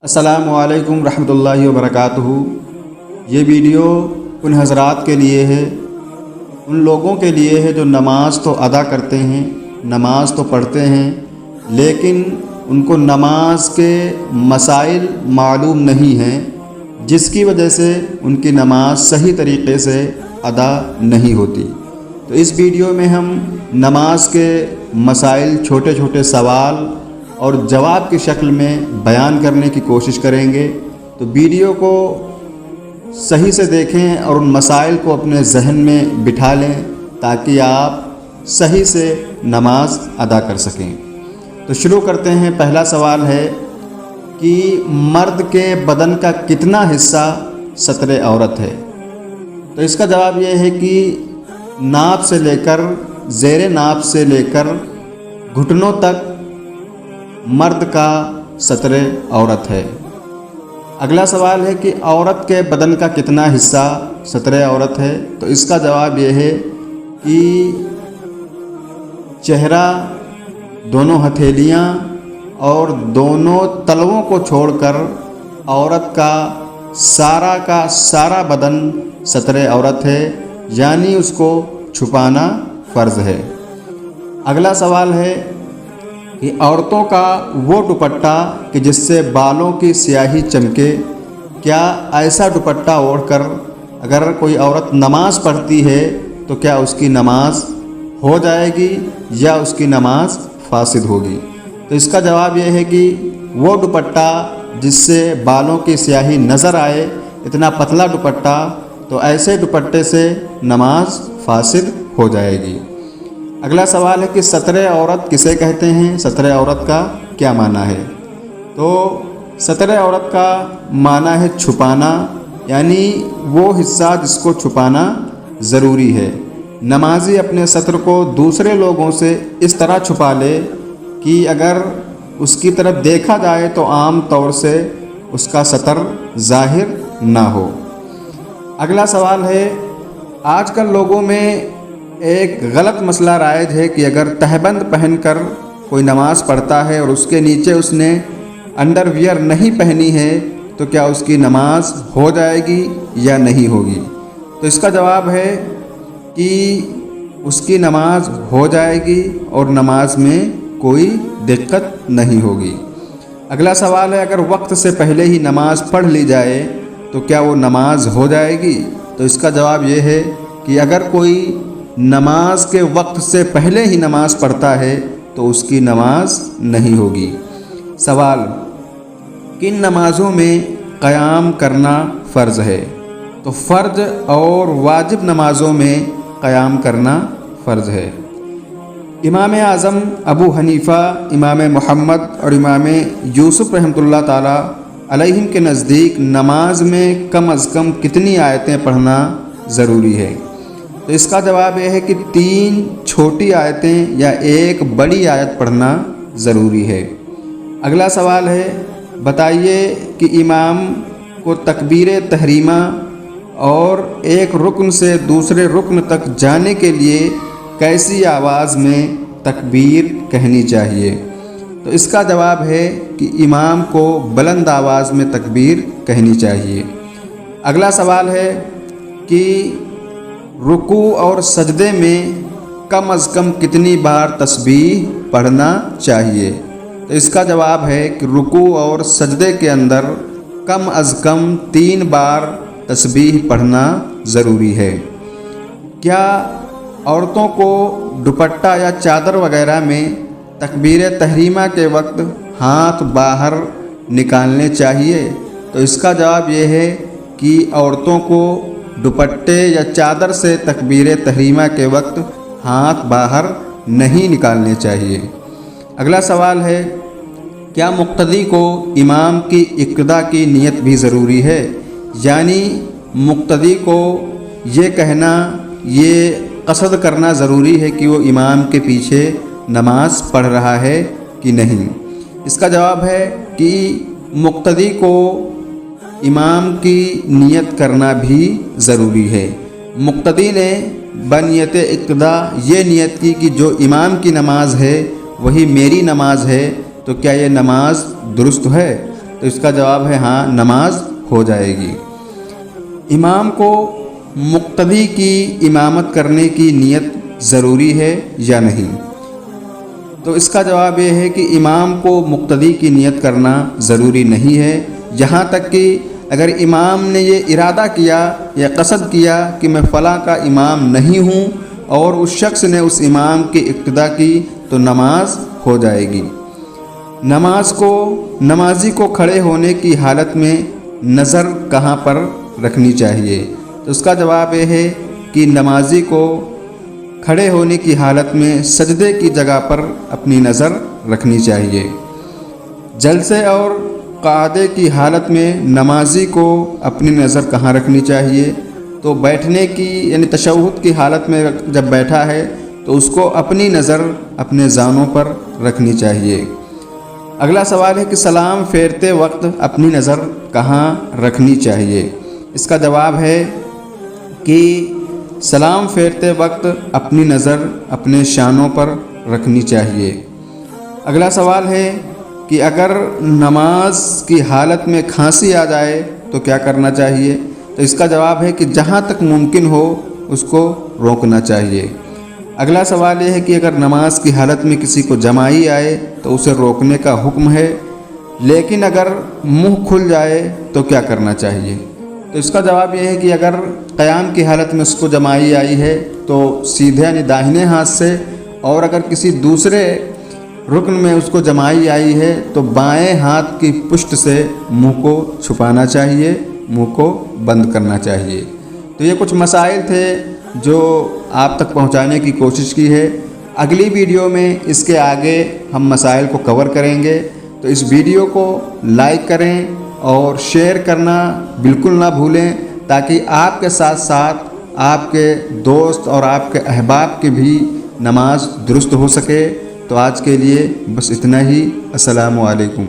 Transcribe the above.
السلام علیکم رحمۃ اللہ وبرکاتہ۔ یہ ویڈیو ان حضرات کے لیے ہے، ان لوگوں کے لیے ہے جو نماز تو ادا کرتے ہیں، نماز تو پڑھتے ہیں، لیکن ان کو نماز کے مسائل معلوم نہیں ہیں، جس کی وجہ سے ان کی نماز صحیح طریقے سے ادا نہیں ہوتی۔ تو اس ویڈیو میں ہم نماز کے مسائل، چھوٹے چھوٹے سوال اور جواب کی شکل میں بیان کرنے کی کوشش کریں گے۔ تو ویڈیو کو صحیح سے دیکھیں اور ان مسائل کو اپنے ذہن میں بٹھا لیں تاکہ آپ صحیح سے نماز ادا کر سکیں۔ تو شروع کرتے ہیں۔ پہلا سوال ہے کہ مرد کے بدن کا کتنا حصہ ستر عورت ہے؟ تو اس کا جواب یہ ہے کہ ناپ سے لے کر، زیر ناپ سے لے کر گھٹنوں تک مرد کا ستر عورت ہے۔ اگلا سوال ہے کہ عورت کے بدن کا کتنا حصہ ستر عورت ہے؟ تو اس کا جواب یہ ہے کہ چہرہ، دونوں ہتھیلیاں اور دونوں تلووں کو چھوڑ کر عورت کا سارا بدن ستر عورت ہے، یعنی اس کو چھپانا فرض ہے۔ اگلا سوال ہے کہ عورتوں کا وہ دوپٹہ کہ جس سے بالوں کی سیاہی چمکے، کیا ایسا دوپٹہ اوڑھ کر اگر کوئی عورت نماز پڑھتی ہے تو کیا اس کی نماز ہو جائے گی یا اس کی نماز فاسد ہوگی؟ تو اس کا جواب یہ ہے کہ وہ دوپٹہ جس سے بالوں کی سیاہی نظر آئے، اتنا پتلا دوپٹہ، تو ایسے دوپٹے سے نماز فاسد ہو جائے گی۔ اگلا سوال ہے کہ ستر عورت کسے کہتے ہیں؟ ستر عورت کا کیا معنی ہے؟ تو ستر عورت کا معنی ہے چھپانا، یعنی وہ حصہ جس کو چھپانا ضروری ہے۔ نمازی اپنے ستر کو دوسرے لوگوں سے اس طرح چھپا لے کہ اگر اس کی طرف دیکھا جائے تو عام طور سے اس کا ستر ظاہر نہ ہو۔ اگلا سوال ہے، آج کل لوگوں میں ایک غلط مسئلہ رائج ہے کہ اگر تہبند پہن کر کوئی نماز پڑھتا ہے اور اس کے نیچے اس نے انڈر ویئر نہیں پہنی ہے تو کیا اس کی نماز ہو جائے گی یا نہیں ہوگی؟ تو اس کا جواب ہے کہ اس کی نماز ہو جائے گی اور نماز میں کوئی دقت نہیں ہوگی۔ اگلا سوال ہے، اگر وقت سے پہلے ہی نماز پڑھ لی جائے تو کیا وہ نماز ہو جائے گی؟ تو اس کا جواب یہ ہے کہ اگر کوئی نماز کے وقت سے پہلے ہی نماز پڑھتا ہے تو اس کی نماز نہیں ہوگی۔ سوال، کن نمازوں میں قیام کرنا فرض ہے؟ تو فرض اور واجب نمازوں میں قیام کرنا فرض ہے۔ امام اعظم ابو حنیفہ، امام محمد اور امام یوسف رحمۃ اللہ تعالیٰ علیہم کے نزدیک نماز میں کم از کم کتنی آیتیں پڑھنا ضروری ہے؟ تو اس کا جواب یہ ہے کہ 3 چھوٹی آیتیں یا 1 بڑی آیت پڑھنا ضروری ہے۔ اگلا سوال ہے، بتائیے کہ امام کو تکبیر تحریمہ اور ایک رکن سے دوسرے رکن تک جانے کے لیے کیسی آواز میں تکبیر کہنی چاہیے؟ تو اس کا جواب ہے کہ امام کو بلند آواز میں تکبیر کہنی چاہیے۔ اگلا سوال ہے کہ رکوع اور سجدے میں کم از کم کتنی بار تسبیح پڑھنا چاہیے؟ تو اس کا جواب ہے کہ رکوع اور سجدے کے اندر کم از کم 3 بار تسبیح پڑھنا ضروری ہے۔ کیا عورتوں کو دوپٹہ یا چادر وغیرہ میں تکبیر تحریمہ کے وقت ہاتھ باہر نکالنے چاہیے؟ تو اس کا جواب یہ ہے کہ عورتوں کو دوپٹے یا چادر سے تکبیر تحریمہ کے وقت ہاتھ باہر نہیں نکالنے چاہیے۔ اگلا سوال ہے، کیا مقتدی کو امام کی اقتداء کی نیت بھی ضروری ہے؟ یعنی مقتدی کو یہ کہنا، یہ قصد کرنا ضروری ہے کہ وہ امام کے پیچھے نماز پڑھ رہا ہے کہ نہیں؟ اس کا جواب ہے کہ مقتدی کو امام کی نیت کرنا بھی ضروری ہے۔ مقتدی نے بنیت اقتداء یہ نیت کی کہ جو امام کی نماز ہے وہی میری نماز ہے، تو کیا یہ نماز درست ہے؟ تو اس کا جواب ہے ہاں، نماز ہو جائے گی۔ امام کو مقتدی کی امامت کرنے کی نیت ضروری ہے یا نہیں؟ تو اس کا جواب یہ ہے کہ امام کو مقتدی کی نیت کرنا ضروری نہیں ہے، یہاں تک کہ اگر امام نے یہ ارادہ کیا یا قصد کیا کہ میں فلاں کا امام نہیں ہوں اور اس شخص نے اس امام کی اقتدا کی تو نماز ہو جائے گی۔ نمازی کو کھڑے ہونے کی حالت میں نظر کہاں پر رکھنی چاہیے؟ تو اس کا جواب یہ ہے کہ نمازی کو کھڑے ہونے کی حالت میں سجدے کی جگہ پر اپنی نظر رکھنی چاہیے۔ جلسے اور قعدے کی حالت میں نمازی کو اپنی نظر کہاں رکھنی چاہیے؟ تو بیٹھنے کی یعنی تشہد کی حالت میں جب بیٹھا ہے تو اس کو اپنی نظر اپنے زانوں پر رکھنی چاہیے۔ اگلا سوال ہے کہ سلام پھیرتے وقت اپنی نظر کہاں رکھنی چاہیے؟ اس کا جواب ہے کہ سلام پھیرتے وقت اپنی نظر اپنے شانوں پر رکھنی چاہیے۔ اگلا سوال ہے کہ اگر نماز کی حالت میں کھانسی آ جائے تو کیا کرنا چاہیے؟ تو اس کا جواب ہے کہ جہاں تک ممکن ہو اس کو روکنا چاہیے۔ اگلا سوال یہ ہے کہ اگر نماز کی حالت میں کسی کو جمائی آئے تو اسے روکنے کا حکم ہے، لیکن اگر منہ کھل جائے تو کیا کرنا چاہیے؟ تو اس کا جواب یہ ہے کہ اگر قیام کی حالت میں اس کو جمائی آئی ہے تو سیدھے یعنی داہنے ہاتھ سے، اور اگر کسی دوسرے رکن میں اس کو جمائی آئی ہے تو بائیں ہاتھ کی پشت سے منہ کو چھپانا چاہیے، منہ کو بند کرنا چاہیے۔ تو یہ کچھ مسائل تھے جو آپ تک پہنچانے کی کوشش کی ہے۔ اگلی ویڈیو میں اس کے آگے ہم مسائل کو کور کریں گے، تو اس ویڈیو کو لائک کریں اور شیئر کرنا بالکل نہ بھولیں، تاکہ آپ کے ساتھ ساتھ آپ کے دوست اور آپ کے احباب کی بھی نماز درست ہو سکے۔ تو آج کے لیے بس اتنا ہی۔ السلام علیکم۔